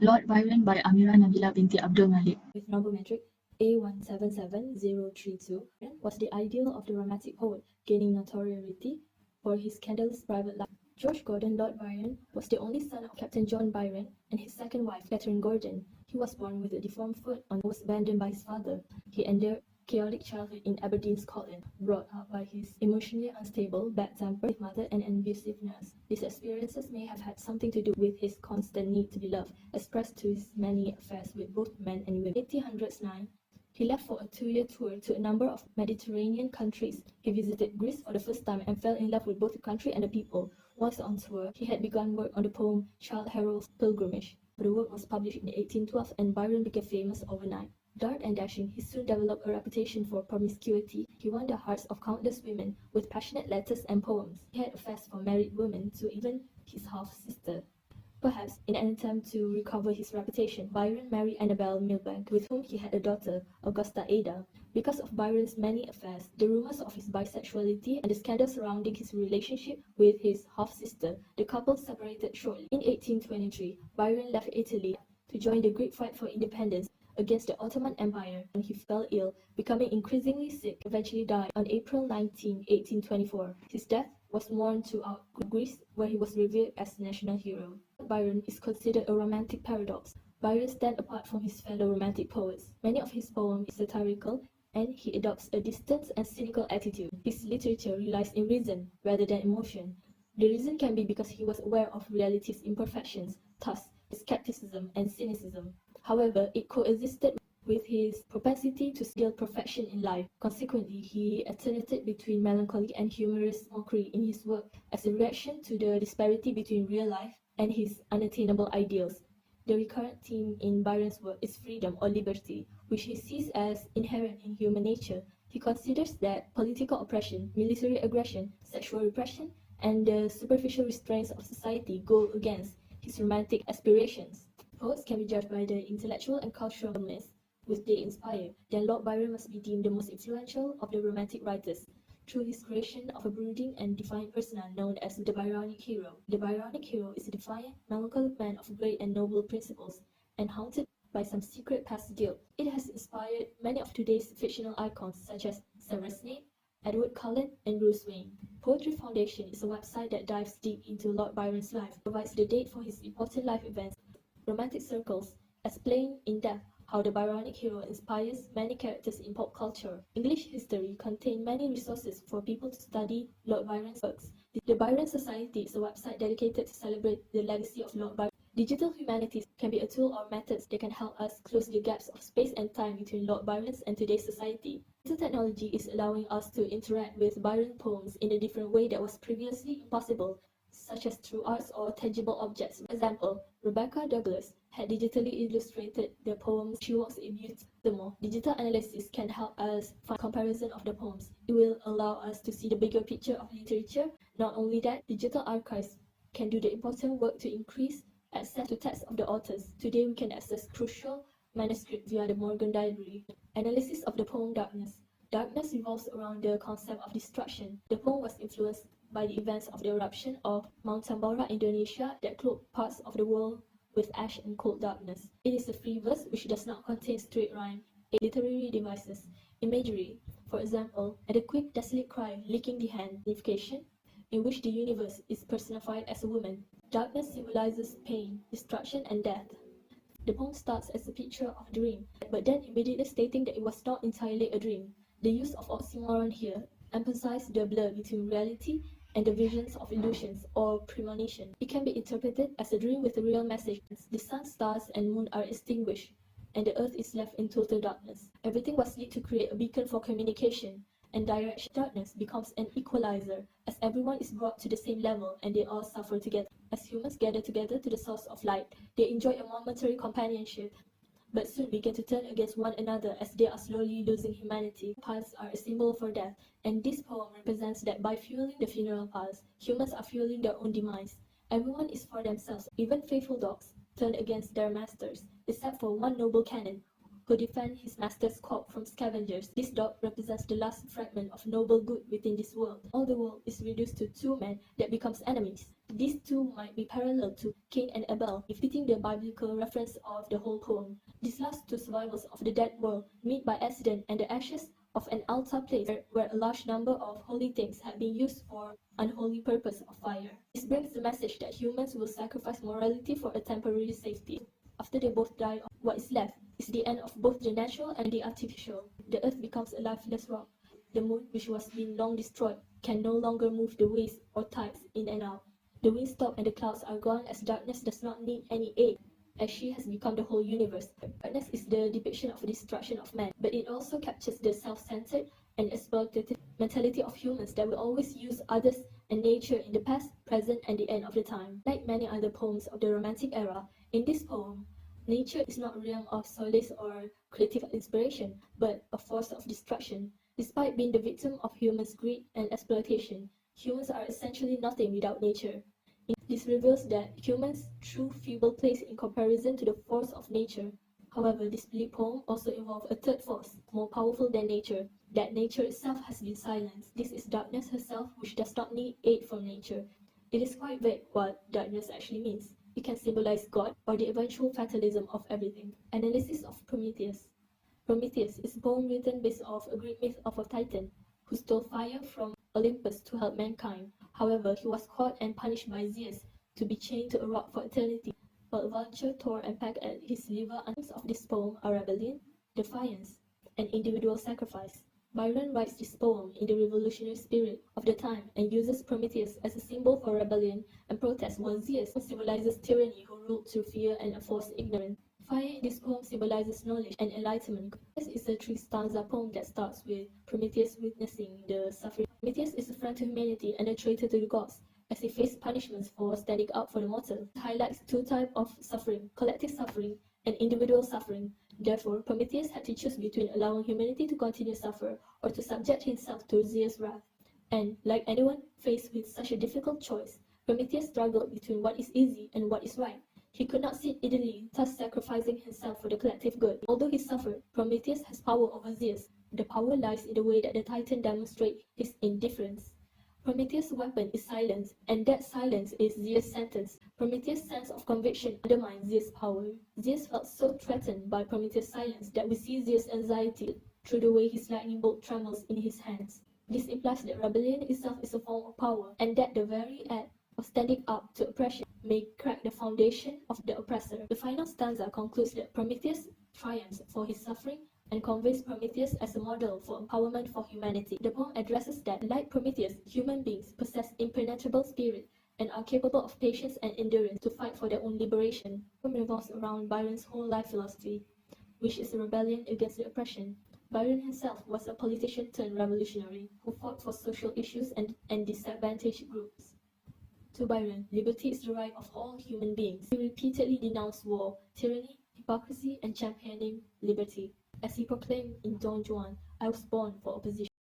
Lord Byron by Amira Nabila binti Abdul Malik. With number metric A177032, was the ideal of the romantic poet, gaining notoriety for his scandalous private life. George Gordon Lord Byron was the only son of Captain John Byron and his second wife, Catherine Gordon. He was born with a deformed foot and was abandoned by his father. He endured chaotic childhood in Aberdeen, Scotland, brought up by his emotionally unstable, bad-tempered mother and abusive nurse. These experiences may have had something to do with his constant need to be loved, expressed to his many affairs with both men and women. In 1809, he left for a 2-year tour to a number of Mediterranean countries. He visited Greece for the first time and fell in love with both the country and the people. Whilst on tour, he had begun work on the poem Childe Harold's Pilgrimage. The work was published in 1812 and Byron became famous overnight. Dark and dashing, he soon developed a reputation for promiscuity. He won the hearts of countless women with passionate letters and poems. He had affairs for married women, to even his half-sister. Perhaps in an attempt to recover his reputation, Byron married Annabel Milbank, with whom he had a daughter, Augusta Ada. Because of Byron's many affairs, the rumors of his bisexuality, and the scandal surrounding his relationship with his half-sister, the couple separated shortly. In 1823, Byron left Italy to join the Greek fight for independence against the Ottoman Empire, and he fell ill, becoming increasingly sick, eventually died on April 19, 1824. His death was mourned throughout Greece, where he was revered as national hero. Byron is considered a romantic paradox. Byron stands apart from his fellow romantic poets. Many of his poems are satirical, and he adopts a distant and cynical attitude. His literature relies in reason rather than emotion. The reason can be because he was aware of reality's imperfections, thus his skepticism and cynicism. However, it coexisted with his propensity to steal perfection in life. Consequently, he alternated between melancholy and humorous mockery in his work as a reaction to the disparity between real life and his unattainable ideals. The recurrent theme in Byron's work is freedom or liberty, which he sees as inherent in human nature. He considers that political oppression, military aggression, sexual repression, and the superficial restraints of society go against his romantic aspirations. Poets can be judged by their intellectual and cultural myths which they inspire, then Lord Byron must be deemed the most influential of the Romantic writers, through his creation of a brooding and defiant persona known as the Byronic Hero. The Byronic Hero is a defiant, melancholic man of great and noble principles, and haunted by some secret past guilt. It has inspired many of today's fictional icons such as Severus Snape, Edward Cullen, and Bruce Wayne. Poetry Foundation is a website that dives deep into Lord Byron's life, provides the date for his important life events. Romantic Circles explain in depth how the Byronic Hero inspires many characters in pop culture. English history contains many resources for people to study Lord Byron's works. The Byron Society is a website dedicated to celebrate the legacy of Lord Byron. Digital humanities can be a tool or methods that can help us close the gaps of space and time between Lord Byron's and today's society. Digital technology is allowing us to interact with Byron poems in a different way that was previously impossible, such as through arts or tangible objects. For example, Rebecca Douglas had digitally illustrated the poems she walks in beauty. Furthermore, digital analysis can help us find comparison of the poems. It will allow us to see the bigger picture of literature. Not only that, digital archives can do the important work to increase access to texts of the authors. Today, we can access crucial manuscript via the Morgan Diary. Analysis of the poem Darkness. Darkness revolves around the concept of destruction. The poem was influenced by the events of the eruption of Mount Tambora, Indonesia, that cloaked parts of the world with ash and cold darkness. It is a free verse which does not contain straight rhyme, literary devices, imagery. For example, at a quick, desolate cry, licking the hand, signification, in which the universe is personified as a woman. Darkness symbolizes pain, destruction, and death. The poem starts as a picture of a dream, but then immediately stating that it was not entirely a dream. The use of oxymoron here emphasizes the blur between reality and the visions of illusions or premonition. It can be interpreted as a dream with a real message. The sun, stars, and moon are extinguished, and the earth is left in total darkness. Everything was lit to create a beacon for communication and direction. Darkness becomes an equalizer, as everyone is brought to the same level and they all suffer together. As humans gather together to the source of light, they enjoy a momentary companionship, but soon begin to turn against one another as they are slowly losing humanity. Piles are a symbol for death, and this poem represents that by fueling the funeral piles, humans are fueling their own demise. Everyone is for themselves, even faithful dogs turn against their masters, except for one noble canon, who defend his master's corpse from scavengers. This dog represents the last fragment of noble good within this world. All the world is reduced to two men that becomes enemies. These two might be parallel to Cain and Abel, fitting the biblical reference of the whole poem. These last two survivors of the dead world meet by accident, and the ashes of an altar place where a large number of holy things had been used for unholy purpose of fire. This brings the message that humans will sacrifice morality for a temporary safety. After they both die, what is left is the end of both the natural and the artificial. The earth becomes a lifeless rock. The moon, which was been long destroyed, can no longer move the waves or tides in and out. The winds stop and the clouds are gone, as darkness does not need any aid, as she has become the whole universe. Darkness is the depiction of the destruction of man, but it also captures the self-centered and exploitative mentality of humans that will always use others and nature in the past, present, and the end of the time. Like many other poems of the Romantic era, in this poem, nature is not a realm of solace or creative inspiration, but a force of destruction. Despite being the victim of humans' greed and exploitation, humans are essentially nothing without nature. This reveals that humans' true feeble place in comparison to the force of nature. However, this bleak poem also involves a third force, more powerful than nature, that nature itself has been silenced. This is darkness herself, which does not need aid from nature. It is quite vague what darkness actually means. It can symbolize God or the eventual fatalism of everything. Analysis of Prometheus. Prometheus is a poem written based off a Greek myth of a titan who stole fire from Olympus to help mankind. However, he was caught and punished by Zeus to be chained to a rock for eternity, while a vulture tore and pecked at his liver. Themes of this poem are rebellion, defiance, and individual sacrifice. Byron writes this poem in the revolutionary spirit of the time and uses Prometheus as a symbol for rebellion and protest, while Zeus symbolizes tyranny who ruled through fear and enforced ignorance. Fire in this poem symbolizes knowledge and enlightenment. This is a three-stanza poem that starts with Prometheus witnessing the suffering. Prometheus is a friend to humanity and a traitor to the gods, as he faced punishments for standing up for the mortal. It highlights two types of suffering, collective suffering and individual suffering. Therefore, Prometheus had to choose between allowing humanity to continue to suffer or to subject himself to Zeus' wrath. And, like anyone faced with such a difficult choice, Prometheus struggled between what is easy and what is right. He could not sit idly, thus sacrificing himself for the collective good. Although he suffered, Prometheus has power over Zeus. The power lies in the way that the Titan demonstrates his indifference. Prometheus' weapon is silence, and that silence is Zeus' sentence. Prometheus' sense of conviction undermines Zeus' power. Zeus felt so threatened by Prometheus' silence that we see Zeus' anxiety through the way his lightning bolt trembles in his hands. This implies that rebellion itself is a form of power, and that the very act of standing up to oppression may crack the foundation of the oppressor. The final stanza concludes that Prometheus triumphs for his suffering and conveys Prometheus as a model for empowerment for humanity. The poem addresses that, like Prometheus, human beings possess impenetrable spirit and are capable of patience and endurance to fight for their own liberation. The poem revolves around Byron's whole life philosophy, which is a rebellion against the oppression. Byron himself was a politician turned revolutionary who fought for social issues and disadvantaged groups. To Byron, liberty is the right of all human beings. He repeatedly denounced war, tyranny, hypocrisy, and championing liberty. As he proclaimed in Don Juan, I was born for opposition.